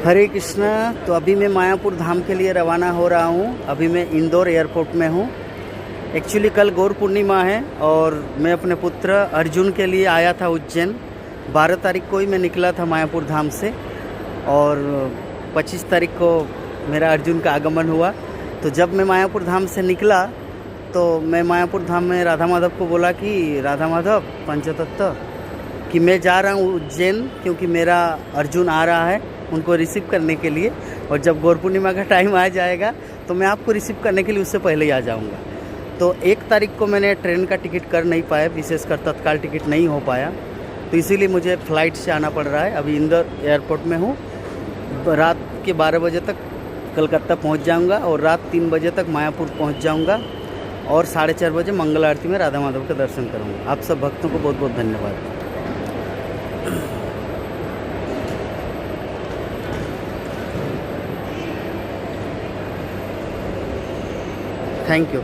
हरे कृष्णा। तो अभी मैं मायापुर धाम के लिए रवाना हो रहा हूँ। अभी मैं इंदौर एयरपोर्ट में हूँ। एक्चुअली कल गौर पूर्णिमा है और मैं अपने पुत्र अर्जुन के लिए आया था उज्जैन। 12 तारीख को ही मैं निकला था मायापुर धाम से और 25 तारीख को मेरा अर्जुन का आगमन हुआ। तो जब मैं मायापुर धाम से निकला तो मैं मायापुर धाम में राधा माधव को बोला कि राधा माधव पंचतत्व कि मैं जा रहा हूँ उज्जैन, क्योंकि मेरा अर्जुन आ रहा है उनको रिसीव करने के लिए, और जब गौर पूर्णिमा का टाइम आ जाएगा तो मैं आपको रिसीव करने के लिए उससे पहले ही आ जाऊँगा। तो 1 तारीख को मैंने ट्रेन का टिकट कर नहीं पाया, विशेषकर तत्काल टिकट नहीं हो पाया, तो इसीलिए मुझे फ़्लाइट से आना पड़ रहा है। अभी इंदौर एयरपोर्ट में हूँ। रात के 12 बजे तक कलकत्ता पहुँच जाऊँगा और रात 3 बजे तक मायापुर पहुँच जाऊँगा और 4:30 बजे मंगल आरती में राधा माधव का दर्शन करूँगा। आप सब भक्तों को बहुत बहुत धन्यवाद। Thank you.